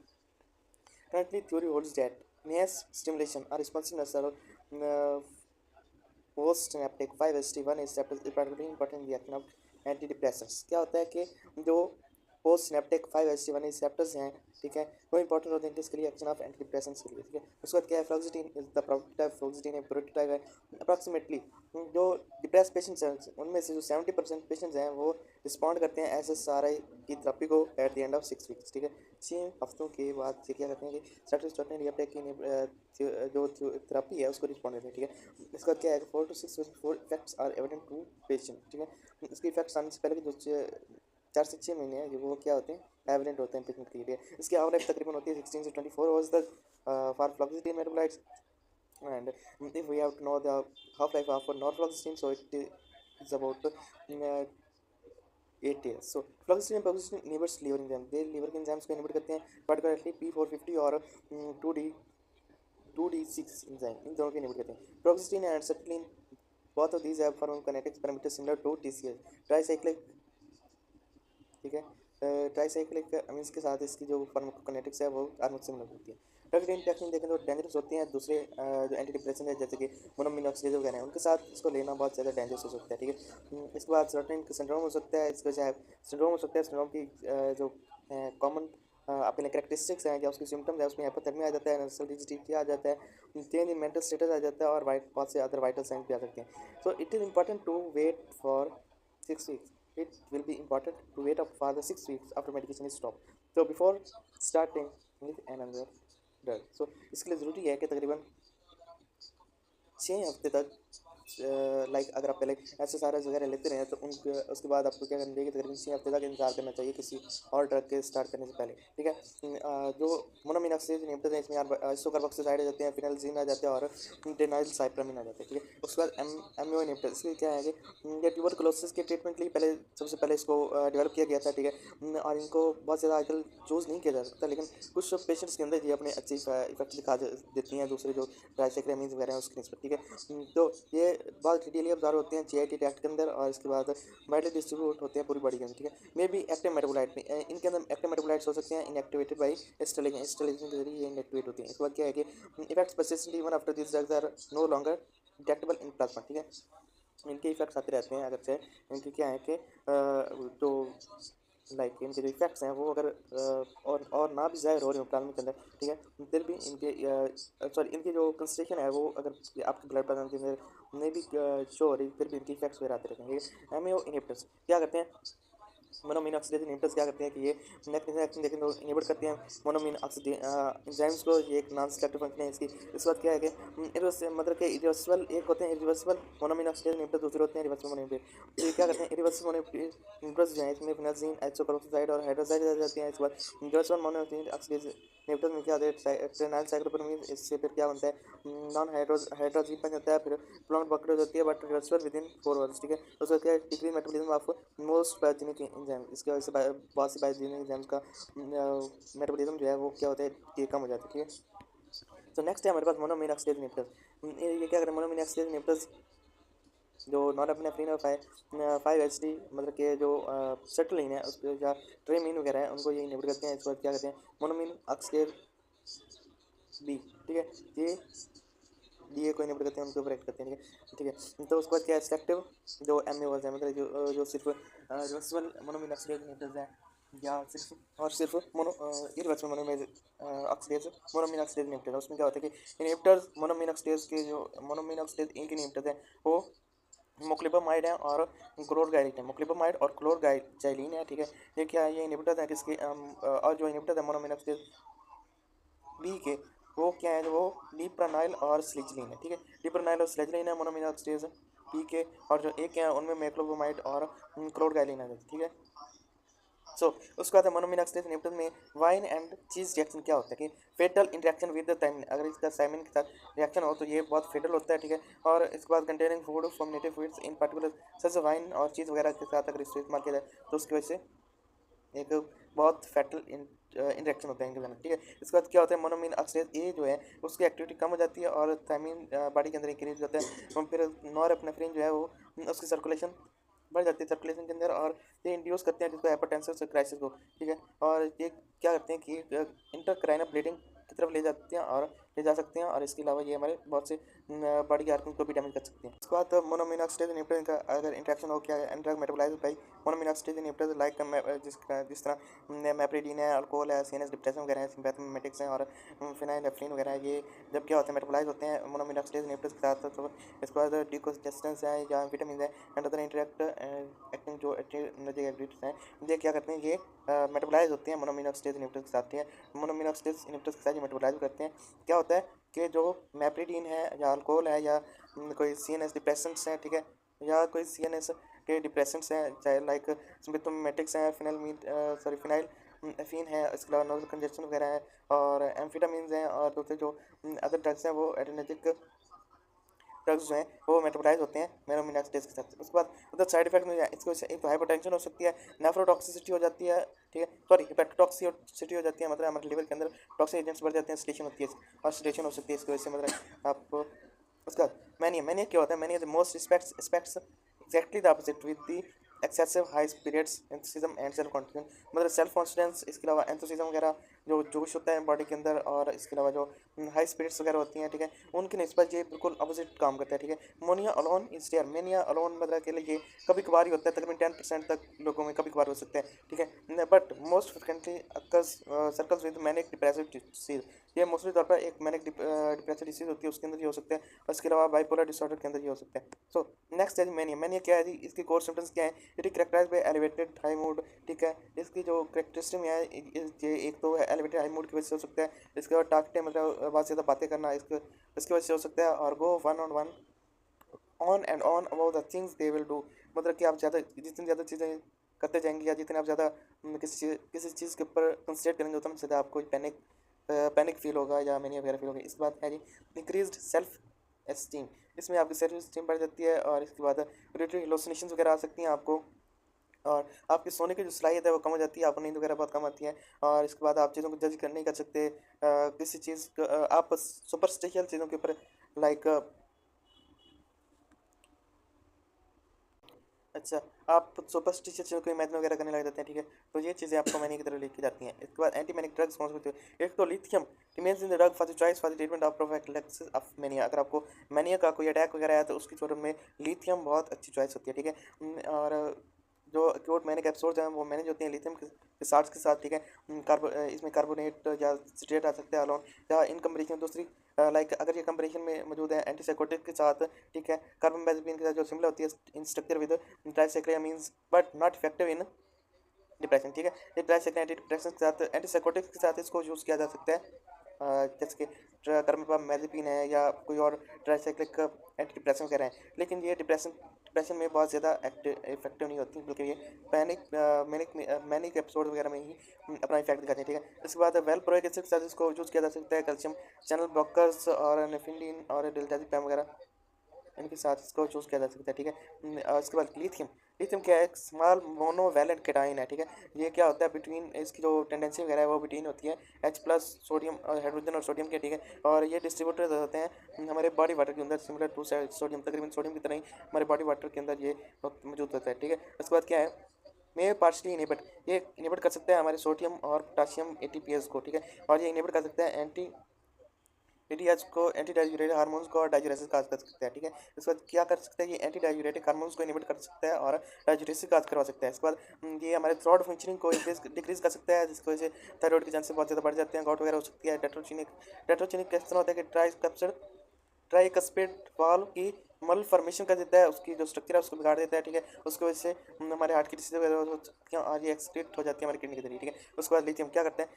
currently theory holds that mass stimulation or responsiveness are post synaptic 5-HT1 is particularly important in the action of antidepressants। क्या होता है कि जो पोस्ट सिनेप्टिक 5-HT1 रिसेप्टर्स हैं, ठीक है, वो इंपॉर्टेंट होते हैं किसके लिए, एक्शन ऑफ एंटीडिप्रेसेंट्स के लिए, ठीक है। उसके बाद क्या है, फ्लोक्सिटिन इज द प्रोटोटाइप, फ्लोक्सिटिन एक प्रोटोटाइप है। अप्रॉक्सीमेटली जो डिप्रेस पेशेंट्स हैं उनमें से जो 70% पेशेंट्स हैं वो रिस्पॉन्ड करते हैं SSRI की थेरेपी को at the end of 6 weeks, ठीक है। 6 हफ्तों के बाद ये क्या करते हैं कि सेटोस्टेरोन रिएप्टेक की जो थेरेपी है उसको रिस्पॉन्ड करते हैं, ठीक है। इसका क्या है, 4 to 6 effects are evident to patient, ठीक है। इसके इफेक्ट्स आने से पहले कि जो 4 से 6 महीने हैं वो क्या होते हैं, एविडेंट होते हैं पेशेंट के लिए। इसकी हाफ लाइफ तकरीबन होती है 16 से 24 आवर्स तक for fluoxetine metabolites. And if we have to know the half life of norfloxacin, so it is about 8 years। so फ्लोक्सिटिन and paroxetine inhibits liver enzyme, they liver के enzymes को inhibit करते हैं, particularly P450 और 2D6 enzyme, इन दोनों को inhibit करते हैं। paroxetine and acetylene, both of these have pharmacokinetics parameters similar to TCS, tricyclic, ठीक है। ट्राइसाइक्लिक अमीन्स के साथ इसकी जो फार्माकोकाइनेटिक्स है वो ऑलमोस्ट सिमिलर होती है। ड्रग इंटरेक्शन देखें तो डेंजरस होती हैं दूसरे जो एंटी डिप्रेशन है जैसे कि मोनोमिनॉक्सिडिल वगैरह हैं उनके साथ इसको लेना बहुत ज़्यादा डेंजरस हो सकता है, ठीक है। इसके बाद सर्टेन सिंड्रोम हो सकता है, इसके चाहे सिंड्रोम हो सकता है, सिंड्रोम की जो कॉमन अपने कैरेक्टरिस्टिक्स हैं या उसकी सिम्टम्स है उसमें हाइपोथर्मिया आ जाता है, नर्सल रिजिडिटी आ जाता है, चेंज इन मेंटल स्टेटस आ जाता है और बहुत से अदर वाइटल साइंस भी आ सकते हैं। So it is important to wait for 6 weeks। It will be important to wait up for the 6 weeks after medication is stopped, so before starting with another drug। so इसके लिए ज़रूरी है कि तकरीबन 6 हफ्ते तक लाइक अगर आप पहले SSRIs वगैरह लेते रहे तो उनके उसके बाद आपको क्या करना चाहिए कि तकरीबन 6 हफ्ते तक इंतजार करना चाहिए किसी और ड्रग के स्टार्ट करने से पहले, ठीक है। जो मोनोमिनॉक्सिडिल इनहिबिटर है इसमें आइसोकार्बोक्सिलाइड आ जाते हैं, फिनाइलजीन आ जाते हैं और डिनाइलसाइप्रामिन आ जाते हैं, ठीक है। उसके बाद एमओ इनहिबिटर, इसमें क्या है कि ये ट्यूबरकुलोसिस के ट्रीटमेंट के लिए पहले सबसे पहले इसको डेवलप किया गया था, ठीक है। और इनको बहुत ज़्यादा आजकल चूज़ नहीं किया जा सकता, लेकिन कुछ पेशेंट्स के अंदर ये अपने अच्छी इफेक्ट दिखा देती हैं दूसरे जो ट्राइसाइक्लामिन्स वगैरह हैं उसकी निस्बत, ठीक है। तो ये बहुत डिटेली ऑब्जर्व होते हैं GIT ट्रैक्ट के अंदर और इसके बाद वाइडली डिस्ट्रीब्यूट होते हैं पूरी बॉडी के अंदर, ठीक है। मे बी एक्टिव मेटाबोलाइट में इनके अंदर एक्टिव मेटाबोलाइट्स हो सकते हैं इनएक्टिवेटेड बाई एस्ट्रेलिजन के जरिए ये इनएक्टिवेट होती हैं। इसके बाद क्या है कि effects persistent even after this drugs are no longer detectable in plasma, ठीक है। इनके इफेक्ट्स आते रहते हैं अगर से इनके क्या है कि जो लाइक इनके जो इफेक्ट्स हैं वो अगर और ना भी ज़ाहिर हो रहे हो प्लाज्मा के अंदर, ठीक है, फिर भी इनके सॉरी इनकी जो कंसंट्रेशन है वो अगर आपके ब्लड प्लाज्मा के अंदर नहीं भी शो हो रही फिर भी इनके इफेक्ट्स वगैरह आते रहते हैं। एमएओ इनहिबिटर्स क्या करते हैं, मोनोमिनॉक्सिडेज इनहिबिटर्स क्या करते हैं कि ये मैकेनिज्म एक्शन देखें तो इनहिबिट करते हैं मोनोमिनॉक्सिडेज एंजाइम्स को, ये एक नॉन सेलेक्टिव फंक्शन है इसकी। इसके बाद क्या है कि मतलब कि इरिवर्सिबल एक होते हैं इरिवर्सिबल मोनोमिनॉक्सिडेज इनहिबिटर, दूसरे होते हैं रिवर्सिबल मोनोमिनॉक्सिडेज। तो ये क्या करते हैं, इरिवर्सिबल मोनोमिनॉक्सिडेज जो है इसमें फिनाइलजीन आइसोकार्बोक्सिलाइड और हाइड्रोक्साइड आ जाते हैं। इसके बाद रिवर्सिबल मोनोमिनॉक्सिडेज इनहिबिटर में क्या होता है, ट्रेनाइलसाइक्लोपेरामीन, इससे फिर क्या बनता है नॉन हाइड्रोजीन बन जाता है, फिर प्रोलॉन्ग ब्लॉकेज होती है but reversible with in 4 hours, ठीक है। उसका क्या है, decrease metabolism of most biogenic enzyme, इसकी वजह से बहुत से बायोजेनिक एंजाइम्स का मेटाबॉलिज्म जो है वो क्या होता है ये कम हो जाता है, ठीक है। तो नेक्स्ट है हमारे पास मोनोमिनॉक्सिडेज इनहिबिटर्स। ये क्या करें, मोनोमिनॉक्सिडेज इनहिबिटर्स जो नॉरएपिनेफ्रिन और 5-HT मतलब के जो सेट्रोलिन है उसके या ट्रेमिन वगैरह है उनको ये इनहिबिट करते हैं। इसके बाद क्या करते हैं मोनोमिन ऑक्सिडेज बी, ठीक है, ये डीए को इनहिबिट करते हैं, उनको ब्रेक करते हैं, ठीक है। तो उसके बाद क्या है सेलेक्टिव जो एमएओज है मतलब जो सिर्फ रिवर्सिबल मोनोमिनॉक्सिडेज इनहिबिटर्स हैं या सिर्फ और सिर्फ इरिवर्सिबल ऑक्सीडेज मोनोमिनॉक्सिडेज इनहिबिटर है। उसमें क्या होता है कि इनहिबिटर्स मोनोमिनॉक्सिडेज के जो मोनोमिनॉक्सिडेज एक इनहिबिटर्स हैं वो मोक्लिबोमाइड है और क्लोरगाइलिन है, मोक्लिबोमाइड और क्लोरगाइलिन है, ठीक है। ये क्या है, ये इनहिबिटर्स हैं किसके और जो इनहिबिटर्स है मोनोमिनॉक्सिडेज बी के वो क्या है, वो डिप्रोनाइल और स्लिजलिन है, ठीक है। डिप्रोनाइल और स्लिजलिन है मोनोमिनॉक्सिडेज पी के, और जो एक है उनमें मैक्लोबोमाइड और क्लोरगाइलिन है, ठीक है। उसके बाद मोनोमिनॉक्सिडेज इनहिबिटर में वाइन एंड चीज़ रिएक्शन क्या होता है कि fatal interaction with the thiamine, अगर इसका थायमिन के साथ रिएक्शन हो तो ये बहुत फेटल होता है, ठीक है। और इसके बाद containing food from native foods in particular such wine और चीज़ वगैरह के साथ अगर इसको इस्तेमाल किया जाए तो उसकी वजह से एक बहुत फैटल इंटरेक्शन होता है इनके साथ, ठीक है। इसके बाद क्या होता है, मोनोमीन ऑक्सीडेज ये जो है उसकी एक्टिविटी कम हो जाती है और थायमीन बॉडी के अंदर इंक्रीज होता है, और फिर नॉरएपिनेफ्रिन जो है वो उसकी सर्कुलेशन बढ़ जाती है सर्कुलेशन के अंदर, और ये इंड्यूस करते हैं जिसको हाइपरटेंसिव क्राइसिस को, ठीक है। और ये क्या करते हैं कि इंटरक्राइनल ब्लीडिंग की तरफ ले जाते हैं और ले जा सकते हैं, और इसके अलावा ये हमारे बहुत से बॉडी के आर्गन को भी डैमेज कर सकते हैं। इसके बाद मोनोमीन ऑक्सीडेज इनहिबिटर का अगर इंटरेक्शन हो क्या है, drug metabolize by monoamine oxidase inhibitor like जिस तरह मैप्रिडीन है, अल्कोहल है, सीएनएस डिप्रेशन वगैरह है, सिम्पैथेमेटिक्स हैं, और फिनाइलेफ्रिन वगैरह है, ये जब क्या होते हैं मेटाबोलाइज होते हैं मोनोमीन ऑक्सीडेज इनहिबिटर्स के साथ, तो इसके बाद डिकोजेस्टेंस है या विटामिन है एंड अदर इंटरेक्ट एक्टिंग जो एनर्जी एग्रीट्स हैं, ये क्या करते हैं, ये मेटाबोलाइज होते हैं मोनोमीन ऑक्सीडेज इनहिबिटर्स के साथ, ठीक है। मोनोमीन ऑक्सीडेज इनहिबिटर्स के साथ ये मेटाबोलाइज करते हैं। क्या होता है कि जो मैप्रिडीन है या अल्कोहल है या कोई सीएनएस डिप्रेसेंट्स हैं, ठीक है, या कोई सीएनएस के डिप्रेसेंट्स हैं चाहे लाइक सिम्पथोमेटिक्स हैं, फिनाइल एफीन है, इसके अलावा नोजल कंजेशन वगैरह है, और एम्फिटामिन हैं, और दूसरे जो अदर ड्रग्स हैं वो एडिनेटिक ड्रग्स जो हैं वो मेटाबोलाइज होते हैं मोनोमीन ऑक्सीडेज के साथ। उसके बाद उधर साइड इफेक्ट में इसकी वजह से एक तो हाइपरटेंशन हो सकती है, नेफ्रोटॉक्सिसिटी हो जाती है, ठीक है, सॉरी हेपेटोटॉक्सिसिटी हो जाती है, मतलब हमारे लिवर के अंदर टॉक्सिक एजेंट्स बढ़ जाते हैं, सेडेशन होती है, और सेडेशन हो सकती है इसकी वजह से, मतलब आपको। उसके बाद मैनिया क्या होता है, mania the most respects exactly the opposite with the excessive high spirits enthusiasm and self confidence, मतलब सेल्फ कॉन्फिडेंस, इसके अलावा एंथुसिज्म वगैरह जो जोश होता है बॉडी के अंदर, और इसके अलावा जो हाई स्पिरिट्स वगैरह होती हैं, ठीक है, उनके निस्बत ये बिल्कुल अपोजिट काम करता है, ठीक है। Mania alone is rare, mania alone मतलब के लिए ये कभी कभार ही होता है, तकरीबन 10% तक लोगों में कभी कभार हो सकता है, ठीक है, but most frequently occurs circles with manic depressive disease, ये मोस्टली तौर पर एक मैनिक डिप्रेसिव डिसीज होती है उसके अंदर ये हो सकता है, और इसके अलावा बाइपोलर डिसऑर्डर के अंदर ये हो सकता है। सो नेक्स्ट है मैनिया क्या है जी, इसकी कोर सिम्टम्स क्या है, it characterise by elevated high mood, ठीक है, इसकी जो करेक्टरिस्टिक है ये एक तो एलिवेटेड हाई मूड की वजह से हो सकता है, इसके बाद टाकटे मतलब बहुत ज़्यादा बातें करना इसकी वजह से हो सकता है, और go one on and on about the things they will do, मतलब कि आप ज़्यादा जितनी ज़्यादा चीज़ें करते जाएंगे या जितने आप ज़्यादा किसी चीज़ के ऊपर कंसंट्रेट करेंगे उतना ज़्यादा आपको पैनिक फील होगा या मैनिया वगैरह फील होगा। इस बात है जी इंक्रीज्ड सेल्फ एस्टीम, इसमें आपकी सेल्फ एस्टीम बढ़ जाती है, और इसके बाद रिलेटेड हेलुसिनेशंस वगैरह आ सकती हैं आपको, और आपकी सोने की जो सलाहियत है वो कम हो जाती है, आपको नींद वगैरह बहुत कम आती है, और इसके बाद आप चीज़ों को जज नहीं कर सकते, किसी चीज़ आप सुपरस्टिशियल चीज़ों के ऊपर लाइक अच्छा आप सुपरस्टिशियस चीज़ों को इमेजिन वगैरह करने लग जाते हैं, ठीक है, तो ये चीज़ें आपको मैनिया की तरफ लेके जाती हैं। इसके बाद एंटी मैनिक ड्रग्स कौन से होते हैं, एक तो lithium remains in the drug for the choice for the treatment of prophylaxis of mania, अगर आपको मैनिया का कोई अटैक वगैरह है तो उसकी सूरत में लिथियम बहुत अच्छी चॉइस होती है, ठीक है। और जो एक्यूट मैनिक एपिसोड्स हैं वो मैनेज होते हैं लिथियम के साथ ठीक है। इसमें कार्बोनेट या सिट्रेट आ सकता है अलोन, या इन कम्बिनेशन दूसरी लाइक अगर ये कम्बिनेशन में मौजूद है एंटीसाइकोटिक के साथ, ठीक है, कार्बोमेज़ापीन के साथ जो सिमिलर होती है in structure with tricyclamines but not effective in depression, ठीक है, ये ट्राइसाइक्लिन एंटी डिप्रेशन के साथ एंटीसाइकोटिक के साथ इसको यूज़ किया जा सकता है, जैसे कि कार्बमेज़ापीन है या कोई और ट्राइसाइक्लिक एंटी डिप्रेशन वगैरह है, लेकिन ये डिप्रेशन में बहुत ज़्यादा इफेक्टिव नहीं होती, बल्कि ये मैनिक एपिसोड वगैरह में ही अपना इफेक्ट दिखाते हैं, ठीक है। इसके बाद वेल प्रोएकेसिव के साथ इसको यूज़ किया जा सकता है, कैल्शियम चैनल ब्लॉकर्स और नेफिलिन और डिल्टाजिपैम वगैरह इनके साथ इसको चूज़ किया जा सकता है, ठीक है। और इसके बाद लिथियम क्या है, एक स्मॉल मोनोवैलेंट केटाइन है, ठीक है, ये क्या होता है बिटवीन इसकी जो टेंडेंसी वगैरह है वो बिटवीन होती है H प्लस सोडियम और हाइड्रोजन और सोडियम के, ठीक है, और ये डिस्ट्रीब्यूटर होते हैं हमारे बॉडी वाटर के अंदर सिमिलर टू सोडियम, तकरीबन सोडियम की तरह ही हमारे बॉडी वाटर के अंदर ये मौजूद होता है, ठीक है। उसके बाद क्या है में पार्शली इनहिबिट, ये इनहिबिट कर सकता है हमारे सोडियम और पोटाशियम ATPase को, ठीक है, और ये इनहिबिट कर सकता है एटीएच को एंटी डाययूरेटिक हार्मोन्स को और डाययूरेसिस काज कर सकता है, ठीक है। इसके बाद क्या कर सकता है, ये एंटी डाययूरेटिक हार्मोन्स को इनहिबिट कर सकता है और डाययूरेसिस काज करवा सकता है। इसके बाद ये हमारे थ्रोट फंक्शनिंग को डिक्रीज कर सकता है, जिसकी वजह से थायराइड के चांसेस बहुत ज़्यादा बढ़ जाते हैं, गॉट वगैरह हो सकती है। डेट्रोचिनिक किस तरह होता है कि ट्राइकस्पिड वाल्व की मल फॉर्मेशन कर देता है, उसकी जो स्ट्रक्चर है उसको बिगाड़ देता है, ठीक है, उसकी वजह से हमारे हार्ट की डिसीज वगैरह हो सकती हैं और ये एक्सक्रीट हो जाती है हमारी किडनी के जरिए, ठीक है। उसके बाद लिथियम क्या करता है,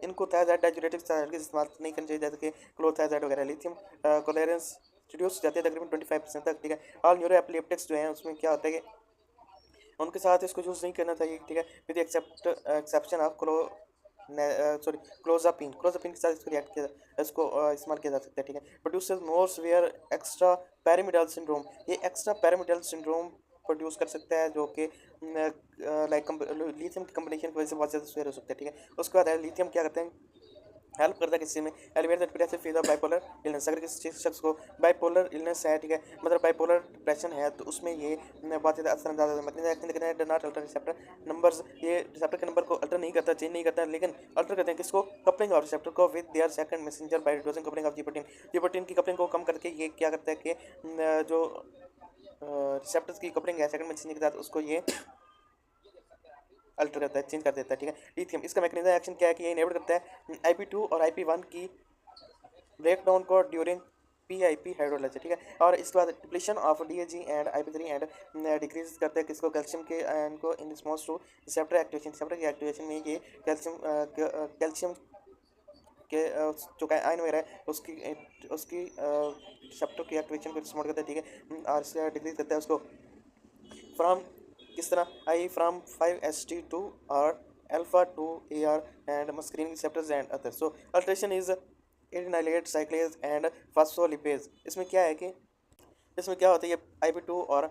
इनको थायराइड डाययूरेटिक्स के इस्तेमाल नहीं करना चाहिए, जैसे कि क्लोथाइजाइड वगैरह। लिथियम कोलेरेंस रिड्यूस हो जाती है तकरीबन 25% तक, ठीक है। ऑल न्यूरो एपिलेप्टिक्स जो हैं उसमें क्या होता है कि उनके साथ इसको यूज़ नहीं करना चाहिए, ठीक है, विद एक्सेप्शन ऑफ क्लोजापिन के साथ इसको रिएक्ट किया इसको इस्तेमाल किया जा सकता है, ठीक है। प्रोड्यूसेस मोर सीवियर एक्स्ट्रा पैरामिडल सिंड्रोम, ये एक्स्ट्रा पैरामिडल सिंड्रोम प्रोड्यूस कर सकता है, जो कि लाइक लिथियम की कम्बिनेशन की वजह से बहुत ज़्यादा स्वेयर हो सकता है, ठीक है। उसके बाद है लिथियम क्या करते हैं, हेल्प करता है किसी में elevate the depressive phase of bipolar illness. अगर किसी शख्स को बाइपोलर इलनेस है, ठीक है, मतलब बाइपोलर डिप्रेशन है, तो उसमें ये बहुत ज़्यादा असरअंदाज होता है। मतलब एक्शन देखते हैं do not alter receptor numbers, ये रिसेप्टर के नंबर को अल्टर नहीं करता, चेंज नहीं करता, लेकिन अल्टर करते हैं किसको, कपलिंग ऑफ रिसेप्टर को with their second messenger by reducing coupling of ji protein. Ji protein की कपलिंग को कम करके ये क्या करता है कि जो रिसेप्टर्स की कपलिंग है सेकंड मैसेंजर के साथ, उसको ये अल्टर करता है, चेंज कर देता है, ठीक है। लिथियम इसका मैकेनिज्म एक्शन क्या है कि ये इनेबल करता है IP2 और IP1 की ब्रेक डाउन को ड्यूरिंग PIP हाइड्रोलाइज, ठीक है। और इसके बाद depletion of DAG and IP3 and decrease करते हैं किसको, कैल्शियम के आयन को in response two receptor activation. Receptor की एक्टिवेशन में ये कैल्शियम के जो आयन वगैरह है उसकी रिसेप्टर की एक्टिवेशन को रिस्पॉन्ड करता है, ठीक है। और इससे डिक्रीज करता है उसको फ्रॉम किस तरह, आई फ्रॉम 5ST2 और alpha 2 AR and muscarinic receptors and others. So alteration is adenylate cyclase and phospholipase। इसमें क्या है कि इसमें क्या होता है, ये IP2 और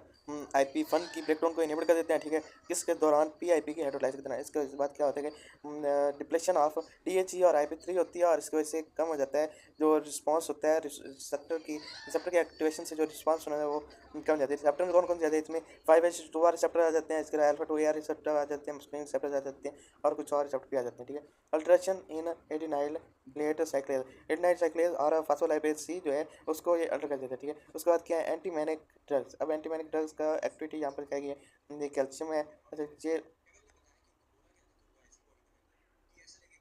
IP1 की ब्रेकडाउन को इनेबल कर देते हैं, ठीक है, किसके दौरान PIP की हाइड्रोलाइज करते हैं। इसके बाद क्या होता है कि डिप्लेशन ऑफ DHE और IP3 होती है, और इसकी वजह से कम हो जाता है जो रिस्पांस होता है रिसेप्टर की एक्टिवेशन से जो रिस्पांस होना है वो कम हो जाती है। रिसेप्टर में कौन कौन से जाते हैं, इसमें 5H2R रिसेप्टर आ जाते हैं, इसके अलावा alpha 2 AR रिसेप्टर आ जाते हैं, मस्कुलिन रिसेप्टर आ जाते हैं, और कुछ और रिसेप्टर भी आ जाते हैं, ठीक है। Alteration in adenylate cyclase, adenylate cyclase और फास्फोलाइपेज C जो है उसको ये अल्टर कर देता है, ठीक है। उसके बाद क्या है, एंटीमैनिक ड्रग्स। अब एंटीमैनिक ड्रग्स का एक्टिविटी यहाँ पर क्या है, ये कैल्शियम है, अच्छा ये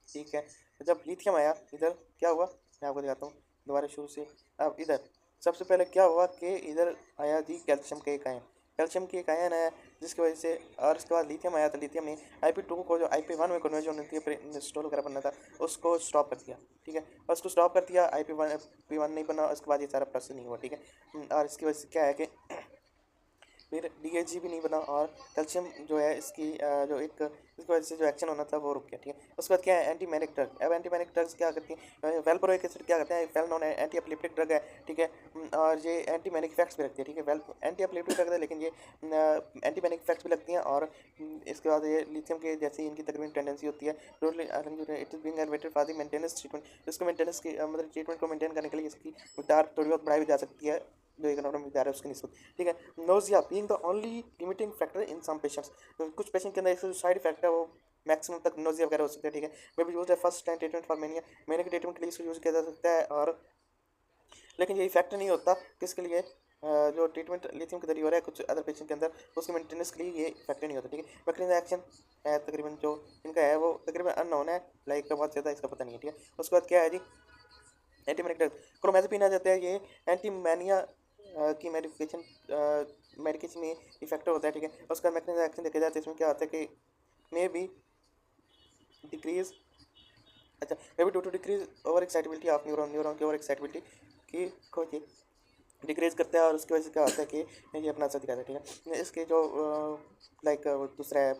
ठीक है। जब लिथियम आया इधर क्या हुआ, मैं आपको दिखाता हूँ दोबारा शुरू से। अब इधर सबसे पहले क्या हुआ कि इधर आया थी कैल्शियम के एक आयन, कैल्शियम की एक आयन है जिसकी वजह से, और इसके बाद लिथियम आया, तो लिथियम ने IP2 को जो IP1 में कन्वर्जन होती है स्टोर वगैरह बनना था उसको स्टॉप कर दिया, ठीक है। और उसको स्टॉप कर दिया, IP1 नहीं बना, उसके बाद ये सारा प्रोसेस नहीं हुआ, ठीक है। और इसकी वजह से क्या है कि फिर DHG भी नहीं बना, और कैल्शियम जो है इसकी जो एक इसकी वजह से जो एक्शन होना था वो रुक गया, ठीक है। उसके बाद क्या है, एंटीमैनिक ड्रग। अब एंटीमैनिक ड्रग्स क्या करती हैं, वेलप्रोइक एसिड क्या करते हैं, well non anti epileptic drug है, ठीक है। और ये एंटीमैनिक इफेक्ट्स भी रखती है, ठीक है। वेल एंटी एपिलेप्टिक ड्रग है, लेकिन ये एंटीमैनिक इफेक्ट्स भी लगती हैं। और इसके बाद ये लिथियम के जैसे इनकी तकरीबन टेंडेंसी होती है, इट इज बीइंग एडवाइटेड फॉर द मेंटेनेंस ट्रीटमेंट। इसको मेंटेनेंस की मतलब ट्रीटमेंट को मेंटेन करने के लिए इसकी मिकदार थोड़ी बहुत बढ़ाई भी जा सकती है, जो इकोनॉमिक मिकदार है उसकी निस्बत, ठीक है। Nausea being the only limiting factor in some patients. कुछ पेशेंट के अंदर एक साइड इफेक्ट है, वो मैक्सिमम तक नोजिया वगैरह हो सकता है, ठीक है। मे बी यूज है first time treatment for mania, mania के ट्रीटमेंट के लिए इसको यूज़ किया जा सकता है, और लेकिन ये इफेक्ट नहीं होता किसके लिए, जो ट्रीटमेंट लिथियम के जरिए हो रहा है कुछ अदर पेशेंट के अंदर, उसके मेंटेनेंस के लिए ये इफेक्ट नहीं होता, ठीक है। मैकेनिज्म एक्शन है तकरीबन जो इनका है वो तकरीबन अननोन है, लाइक बहुत ज़्यादा इसका पता नहीं है, ठीक है। उसके बाद क्या है जी, एंटीमैनिक ड्रग क्रोमेज़ेपिन आ जाता है, ये एंटी मैनिया की मेडिकेशन में इफेक्टिव होता है, ठीक है। उसका मैकेनिज्म एक्शन देखा जाता है, इसमें क्या होता है कि मे बी डिक्रीज, अच्छा may be to decrease over excitability of neuron की ओवर एक्साइटेबिलिटी की को ये डिक्रीज करता है, और उसकी वजह से क्या होता है कि ये अपना असर दिखाता है, ठीक है। इसके जो लाइक दूसरा है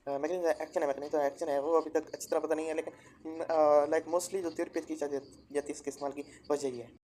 मैकेनिज्म एक्शन है वो अभी तक अच्छी तरह पता नहीं है, लेकिन लाइक मोस्टली जो थेरेपी की जाती है इसके इस्तेमाल की वजह ये है।